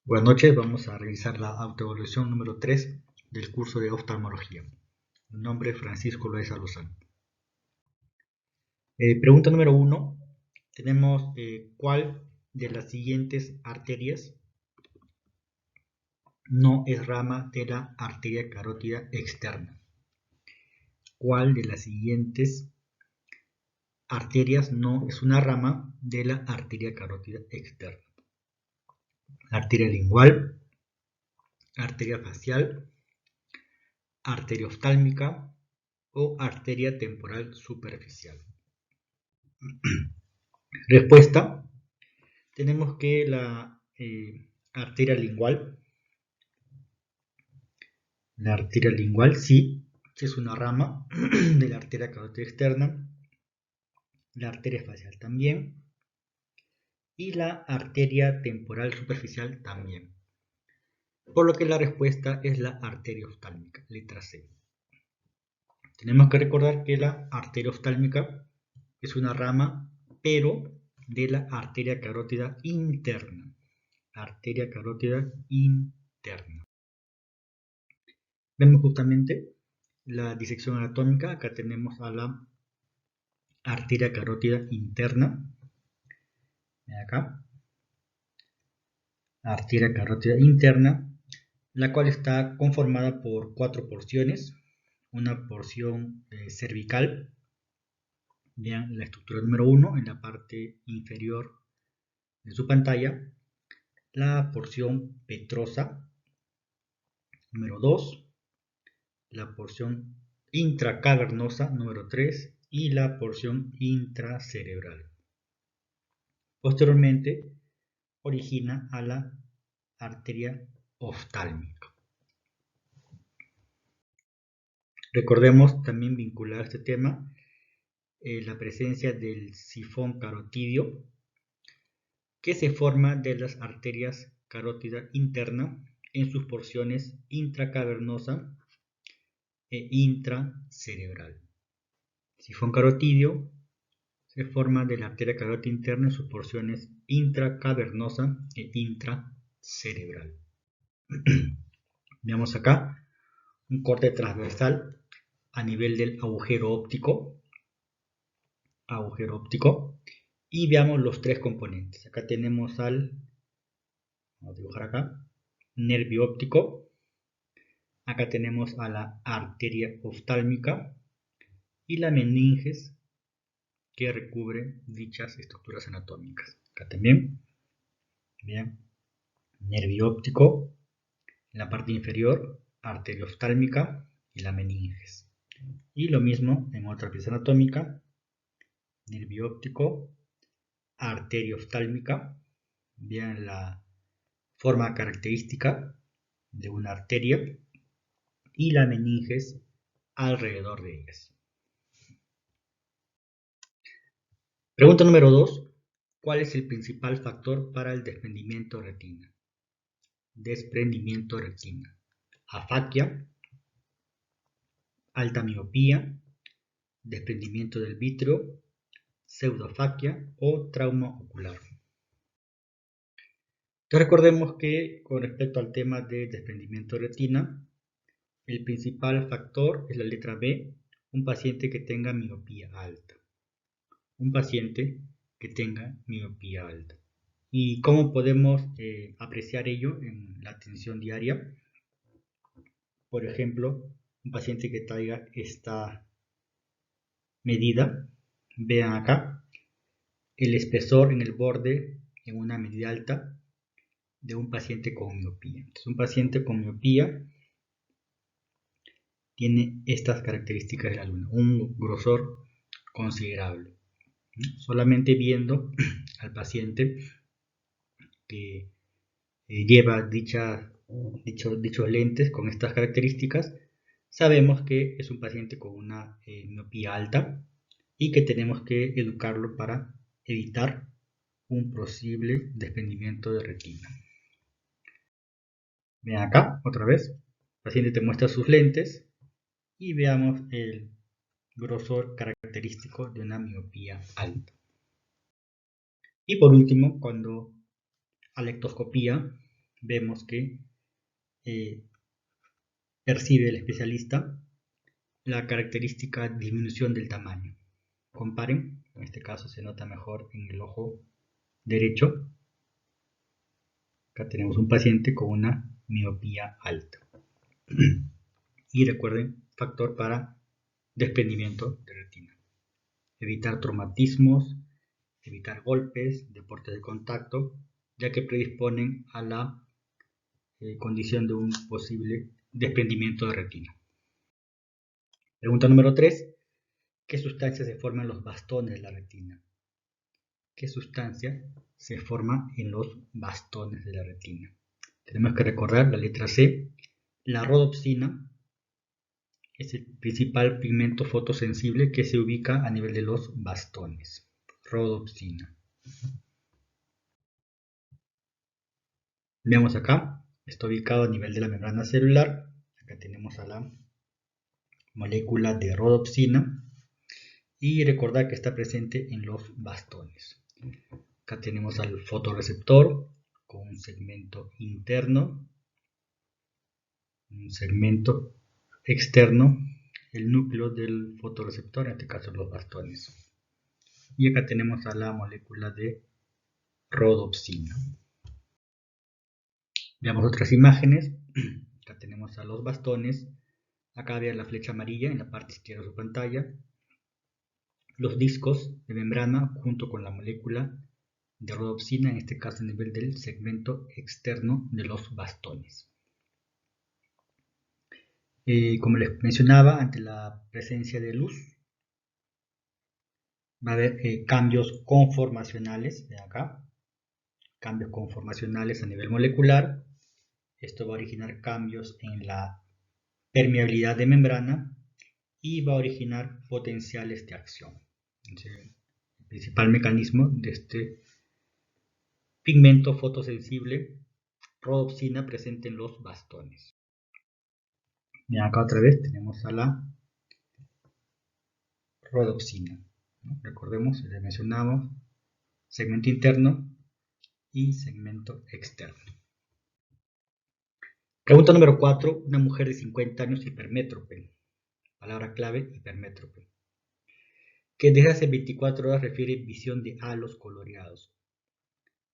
Buenas noches, vamos a revisar la autoevaluación número 3 del curso de oftalmología. Mi nombre es Francisco Loaiza Lozano. Pregunta número 1. Tenemos ¿cuál de las siguientes arterias no es rama de la arteria carótida externa? ¿Cuál de las siguientes arterias no es una rama de la arteria carótida externa? Arteria lingual, arteria facial, arteria oftálmica o arteria temporal superficial. Respuesta. Tenemos que la arteria lingual sí es una rama de la arteria carótida externa, la arteria facial también y la arteria temporal superficial también. Por lo que la respuesta es la arteria oftálmica, letra C. Tenemos que recordar que la arteria oftálmica es una rama, pero de la arteria carótida interna. Arteria carótida interna. Vemos justamente la disección anatómica. Acá tenemos a la arteria carótida interna. Acá, arteria carótida interna, la cual está conformada por 4 porciones. Una porción cervical. Vean la estructura número 1 en la parte inferior de su pantalla. La porción petrosa. Número 2. La porción intracavernosa, número 3, y la porción intracerebral. Posteriormente, origina a la arteria oftálmica. Recordemos también vincular a este tema la presencia del sifón carotidio, que se forma de las arterias carótida interna en sus porciones intracavernosa e intracerebral. Sifón carotidio se forma de la arteria carótida interna en sus porciones intracavernosa e intracerebral. Veamos acá un corte transversal a nivel del agujero óptico, y veamos los 3 componentes. Acá tenemos vamos a dibujar acá, nervio óptico. Acá tenemos a la arteria oftálmica y la meninges que recubre dichas estructuras anatómicas. Acá también, bien, nervio óptico, en la parte inferior, arteria oftálmica y la meninges. Y lo mismo en otra pieza anatómica, nervio óptico, arteria oftálmica, vean la forma característica de una arteria y la meninges alrededor de ellas. Pregunta número 2. ¿Cuál es el principal factor para el desprendimiento de retina? Desprendimiento de retina. Afaquia, alta miopía, desprendimiento del vítreo, pseudoafaquia o trauma ocular. Entonces recordemos que con respecto al tema de desprendimiento de retina, el principal factor es la letra B, un paciente que tenga miopía alta. Un paciente que tenga miopía alta. ¿Y cómo podemos apreciar ello en la atención diaria? Por ejemplo, un paciente que traiga esta medida, vean acá, el espesor en el borde en una medida alta de un paciente con miopía. Entonces, un paciente con miopía tiene estas características de la luna, un grosor considerable. Solamente viendo al paciente que lleva dichos lentes con estas características, sabemos que es un paciente con una miopía alta y que tenemos que educarlo para evitar un posible desprendimiento de retina. Vean acá, otra vez, el paciente te muestra sus lentes y veamos el grosor característico de una miopía alta. Y por último, cuando alectoscopía, vemos que percibe el especialista la característica disminución del tamaño. Comparen, en este caso se nota mejor en el ojo derecho. Acá tenemos un paciente con una miopía alta. Y recuerden, factor para desprendimiento de retina. Evitar traumatismos, evitar golpes, deportes de contacto, ya que predisponen a la condición de un posible desprendimiento de retina. Pregunta número 3. ¿Qué sustancia se forma en los bastones de la retina? ¿Qué sustancia se forma en los bastones de la retina? Tenemos que recordar la letra C. La rodopsina es el principal pigmento fotosensible que se ubica a nivel de los bastones. Rodopsina. Veamos acá. Está ubicado a nivel de la membrana celular. Acá tenemos a la molécula de rodopsina. Y recordar que está presente en los bastones. Acá tenemos al fotorreceptor con un segmento interno, un segmento externo, el núcleo del fotorreceptor, en este caso los bastones. Y acá tenemos a la molécula de rodopsina. Veamos otras imágenes. Acá tenemos a los bastones. Acá había la flecha amarilla en la parte izquierda de su pantalla. Los discos de membrana junto con la molécula de rodopsina, en este caso a nivel del segmento externo de los bastones. Como les mencionaba, ante la presencia de luz va a haber cambios conformacionales, de acá, cambios conformacionales a nivel molecular. Esto va a originar cambios en la permeabilidad de membrana y va a originar potenciales de acción. Entonces, el principal mecanismo de este pigmento fotosensible, rodopsina, presente en los bastones. Bien, acá otra vez tenemos a la rodopsina, ¿no? Recordemos, le mencionamos segmento interno y segmento externo. Pregunta número 4. Una mujer de 50 años hipermétrope. Palabra clave, hipermétrope. Que desde hace 24 horas refiere visión de halos coloreados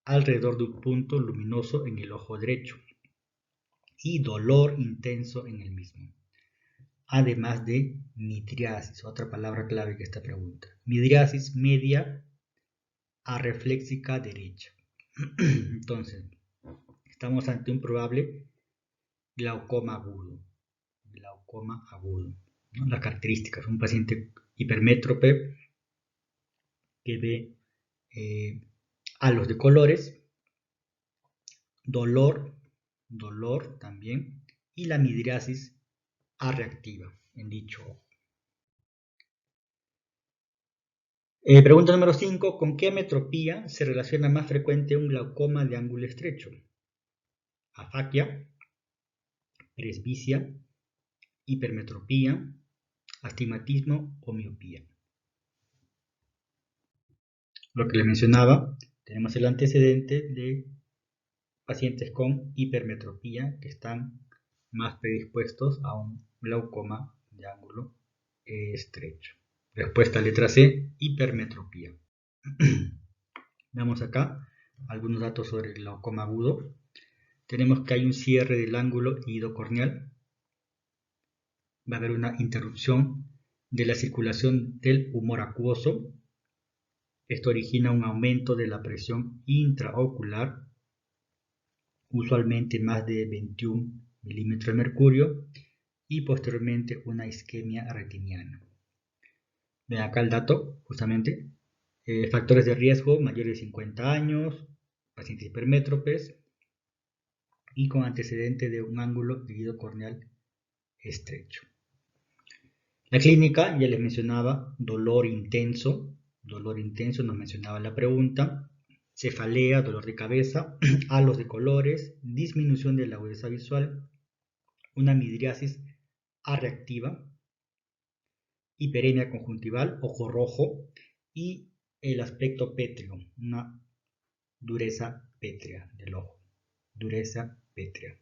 alrededor de un punto luminoso en el ojo derecho y dolor intenso en el mismo. Además de midriasis, otra palabra clave que esta pregunta. Midriasis media arreflexica derecha. Entonces, estamos ante un probable glaucoma agudo. Glaucoma agudo, ¿no? Las características: un paciente hipermétrope que ve halos de colores, dolor también, y la midriasis arreactiva en dicho ojo. Pregunta número 5. ¿Con qué ametropía se relaciona más frecuente un glaucoma de ángulo estrecho? Afaquia, presbicia, hipermetropía, astigmatismo o miopía. Lo que les mencionaba, tenemos el antecedente de pacientes con hipermetropía que están más predispuestos a un glaucoma de ángulo estrecho. Respuesta letra C, hipermetropía. Veamos acá algunos datos sobre el glaucoma agudo. Tenemos que hay un cierre del ángulo iridocorneal. Va a haber una interrupción de la circulación del humor acuoso. Esto origina un aumento de la presión intraocular, usualmente más de 21 milímetros de mercurio, y posteriormente una isquemia retiniana. Ven acá el dato, justamente. Factores de riesgo: mayores de 50 años, pacientes hipermétropes y con antecedente de un ángulo iridocorneal estrecho. La clínica, ya les mencionaba, dolor intenso nos mencionaba la pregunta, cefalea, dolor de cabeza, halos de colores, disminución de la agudeza visual, una midriasis arreactiva, hiperemia conjuntival, ojo rojo, y el aspecto pétreo, una dureza pétrea del ojo. dureza pétrea.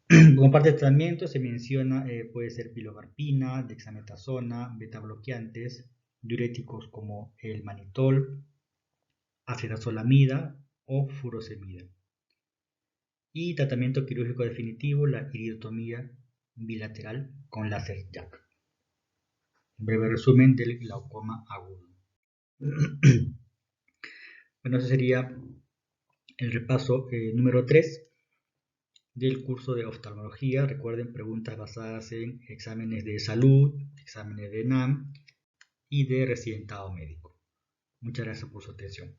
Como parte de tratamiento se menciona, puede ser pilocarpina, dexametasona, betabloqueantes, diuréticos como el manitol, acetazolamida o furosemida. Y tratamiento quirúrgico definitivo, la iridotomía bilateral con láser Jack. Breve resumen del glaucoma agudo. Bueno, ese sería el repaso número 3 del curso de oftalmología. Recuerden, preguntas basadas en exámenes de salud, exámenes de NAM y de residentado médico. Muchas gracias por su atención.